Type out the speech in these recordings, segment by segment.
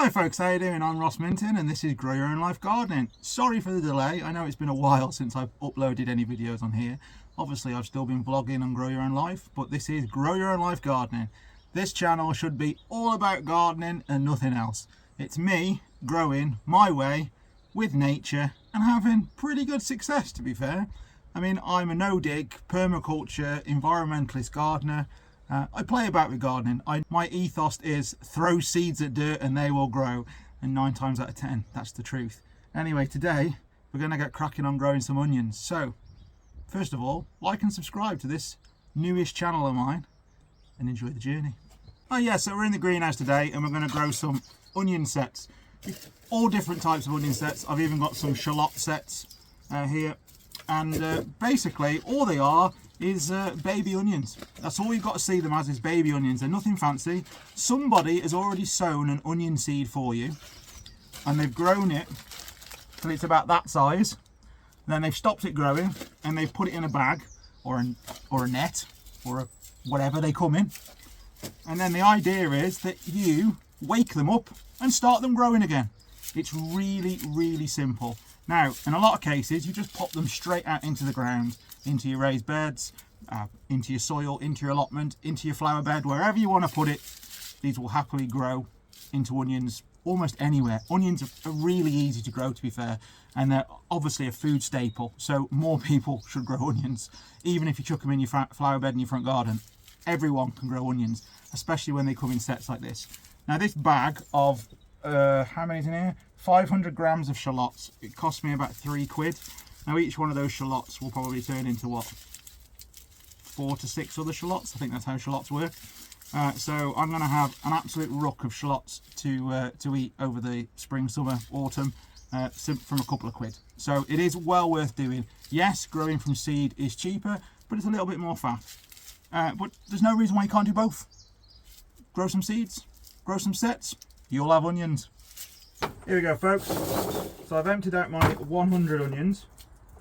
Hi folks, how you doing? I'm Ross Minton and this is Grow Your Own Life Gardening. Sorry for the delay, I know it's been a while since I've uploaded any videos on here. Obviously I've still been vlogging on Grow Your Own Life, but this is Grow Your Own Life Gardening. This channel should be all about gardening and nothing else. It's me growing my way with nature and having pretty good success, to be fair. I mean, I'm a no-dig, permaculture, environmentalist gardener. I play about with gardening. My ethos is throw seeds at dirt and they will grow, and 9 times out of 10 that's the truth. Anyway, today we're going to get cracking on growing some onions. So first of all, like and subscribe to this newish channel of mine and enjoy the journey. Oh yeah, so we're in the greenhouse today and we're going to grow some onion sets. All different types of onion sets. I've even got some shallot sets here, and basically all they are is baby onions. That's all you've got to see them as, is baby onions. They're nothing fancy. Somebody has already sown an onion seed for you and they've grown it till it's about that size. Then they've stopped it growing and they've put it in a bag or a net or whatever they come in. And then the idea is that you wake them up and start them growing again. It's really, really simple. Now, in a lot of cases, you just pop them straight out into the ground, into your raised beds, into your soil, into your allotment, into your flower bed, wherever you want to put it. These will happily grow into onions almost anywhere. Onions are really easy to grow, to be fair, and they're obviously a food staple, so more people should grow onions. Even if you chuck them in your flower bed in your front garden, everyone can grow onions, especially when they come in sets like this. Now this bag of, how many's in here? 500 grams of shallots. It cost me about £3. Now each one of those shallots will probably turn into what, 4 to 6 other shallots. I think that's how shallots work. So I'm going to have an absolute ruck of shallots to eat over the spring, summer, autumn, from a couple of quid. So it is well worth doing. Yes, growing from seed is cheaper, but it's a little bit more faff. But there's no reason why you can't do both. Grow some seeds, grow some sets, you'll have onions. Here we go, folks. So I've emptied out my 100 onions.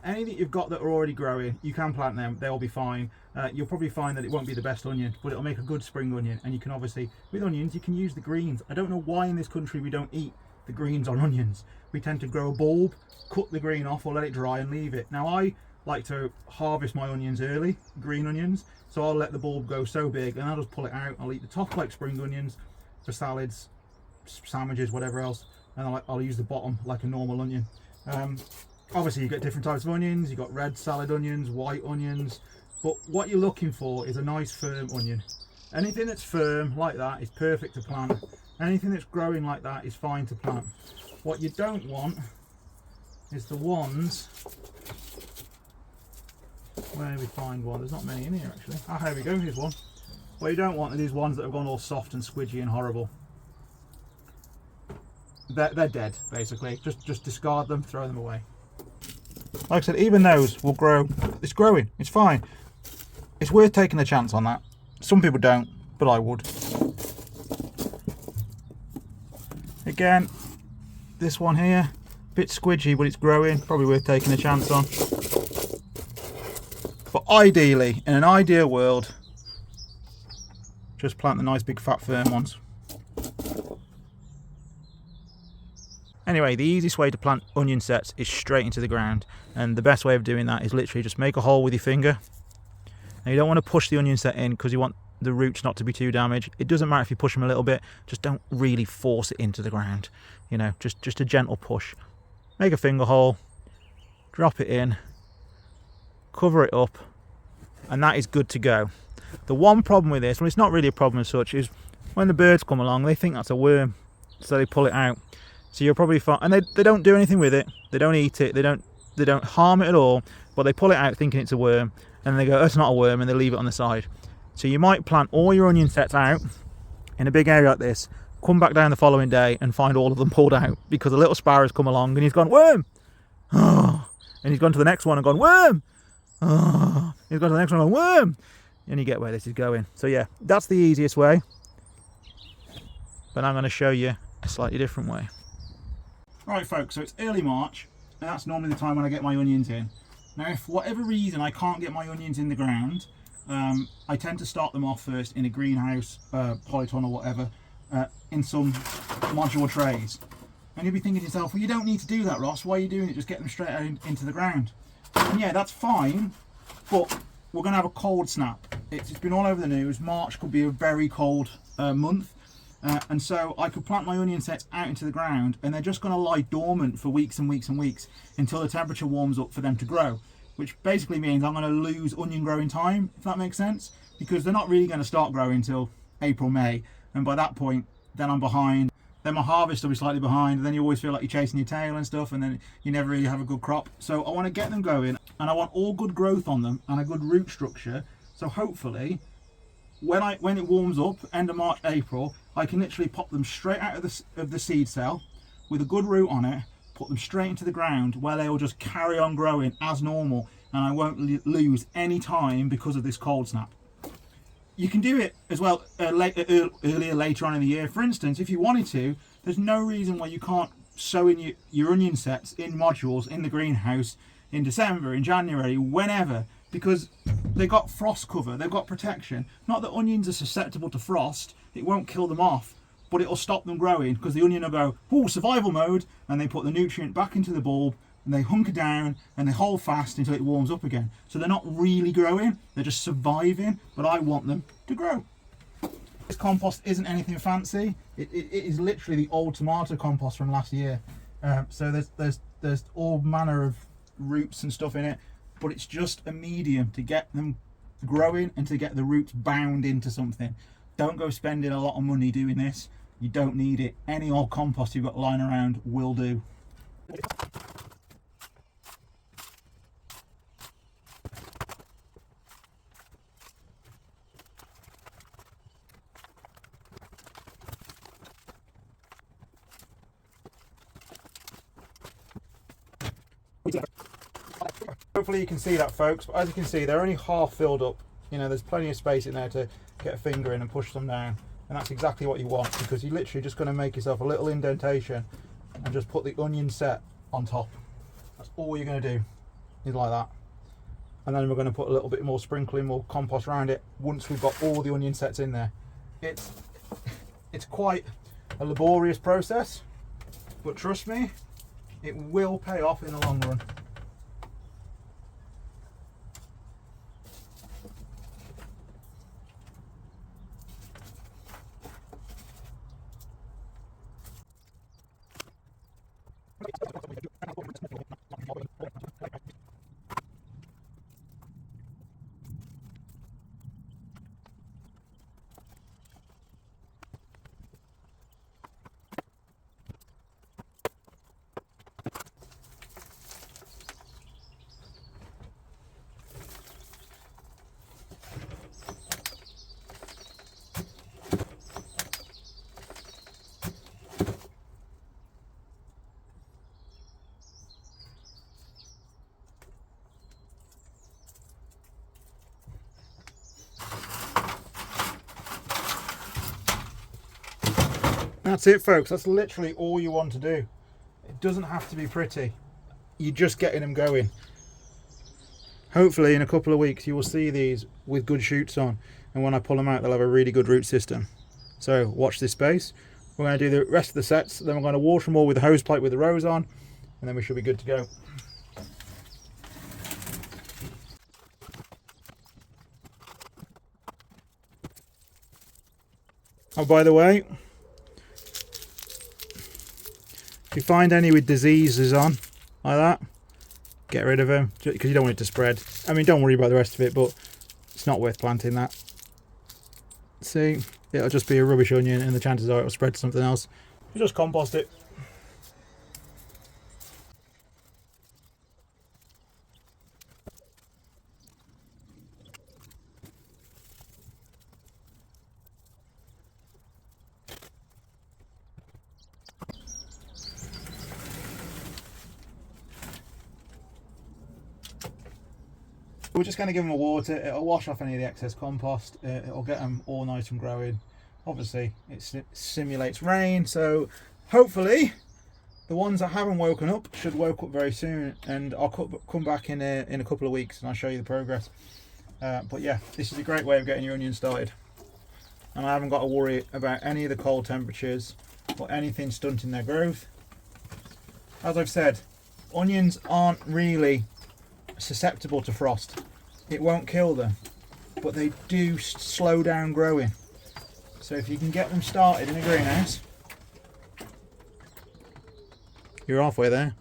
Any that you've got that are already growing, you can plant them, they'll be fine. You'll probably find that it won't be the best onion, but it'll make a good spring onion. And you can obviously, with onions, you can use the greens. I don't know why in this country we don't eat the greens on onions. We tend to grow a bulb, cut the green off or let it dry and leave it. Now I like to harvest my onions early, green onions, so I'll let the bulb go so big and I'll just pull it out. I'll eat the top like spring onions for salads, sandwiches, whatever else, and I'll use the bottom like a normal onion. Obviously you get different types of onions. You've got red salad onions, white onions, but what you're looking for is a nice firm onion. Anything that's firm like that is perfect to plant. Anything that's growing like that is fine to plant. What you don't want is the ones, where we find one, there's not many in here actually. Ah, here we go, here's one. What you don't want are these ones that have gone all soft and squidgy and horrible. They're dead, basically. Just discard them, throw them away. Like I said, even those will grow. It's growing, it's fine. It's worth taking a chance on that. Some people don't, but I would. Again, this one here, a bit squidgy, but it's growing, probably worth taking a chance on. But ideally, in an ideal world, just plant the nice big fat firm ones. Anyway, the easiest way to plant onion sets is straight into the ground, and the best way of doing that is literally just make a hole with your finger. Now you don't want to push the onion set in because you want the roots not to be too damaged. It doesn't matter if you push them a little bit, just don't really force it into the ground. You know, just a gentle push. Make a finger hole, drop it in, cover it up, and that is good to go. The one problem with this, well, it's not really a problem as such, is when the birds come along, they think that's a worm, so they pull it out. So you're probably fine, and they don't do anything with it. They don't eat it. They don't harm it at all. But they pull it out thinking it's a worm, and they go, oh, it's not a worm, and they leave it on the side. So you might plant all your onion sets out in a big area like this, come back down the following day and find all of them pulled out because a little sparrow's come along and he's gone, worm! Oh. And he's gone to the next one and gone, worm! Oh. He's gone to the next one and gone, worm! And you get where this is going. So yeah, that's the easiest way. But I'm going to show you a slightly different way. Right folks, so it's early March, and that's normally the time when I get my onions in. Now if for whatever reason I can't get my onions in the ground, I tend to start them off first in a greenhouse, polytunnel or whatever, in some modular trays. And you'll be thinking to yourself, well, you don't need to do that, Ross. Why are you doing it? Just get them straight out into the ground. And yeah, that's fine, but we're going to have a cold snap. It's been all over the news. March could be a very cold month. And so I could plant my onion sets out into the ground and they're just going to lie dormant for weeks and weeks and weeks until the temperature warms up for them to grow, which basically means I'm going to lose onion growing time, if that makes sense, because they're not really going to start growing until April, May. And by that point, then I'm behind. Then my harvest will be slightly behind, and then you always feel like you're chasing your tail and stuff, and then you never really have a good crop. So I want to get them going, and I want all good growth on them and a good root structure. So hopefully, when it warms up, end of March, April, I can literally pop them straight out of the seed cell with a good root on it, put them straight into the ground where they will just carry on growing as normal, and I won't lose any time because of this cold snap. You can do it as well later on in the year. For instance, if you wanted to, there's no reason why you can't sow in your onion sets in modules in the greenhouse in December, in January, whenever, because they've got frost cover, they've got protection. Not that onions are susceptible to frost, it won't kill them off, but it'll stop them growing because the onion will go, oh, survival mode, and they put the nutrient back into the bulb and they hunker down and they hold fast until it warms up again. So they're not really growing, they're just surviving, but I want them to grow. This compost isn't anything fancy. It is literally the old tomato compost from last year. So there's all manner of roots and stuff in it, but it's just a medium to get them growing and to get the roots bound into something. Don't go spending a lot of money doing this. You don't need it. Any old compost you've got lying around will do. Hopefully you can see that, folks, but as you can see, they're only half filled up. You know, there's plenty of space in there to get a finger in and push them down, and that's exactly what you want, because you're literally just going to make yourself a little indentation and just put the onion set on top. That's all you're going to do, is like that. And then we're going to put a little bit more sprinkling, more compost around it once we've got all the onion sets in there. It's quite a laborious process, but trust me, it will pay off in the long run. That's it, folks. That's literally all you want to do. It doesn't have to be pretty. You're just getting them going. Hopefully in a couple of weeks you will see these with good shoots on, and when I pull them out they'll have a really good root system. So watch this space. We're going to do the rest of the sets, then we're going to water them all with the hose pipe with the rose on, and then we should be good to go. Oh, by the way, if you find any with diseases on, like that, get rid of them, because you don't want it to spread. I mean, don't worry about the rest of it, but it's not worth planting that. See, it'll just be a rubbish onion, and the chances are it'll spread to something else. You just compost it. We're just going to give them a water. It'll wash off any of the excess compost. It'll get them all nice and growing. Obviously it simulates rain, so hopefully the ones that haven't woken up should woke up very soon, and I'll come back in a couple of weeks and I'll show you the progress. But yeah, this is a great way of getting your onions started. and I haven't got to worry about any of the cold temperatures or anything stunting their growth. As I've said, onions aren't really susceptible to frost. It won't kill them, but they do slow down growing. So if you can get them started in a greenhouse, you're halfway there.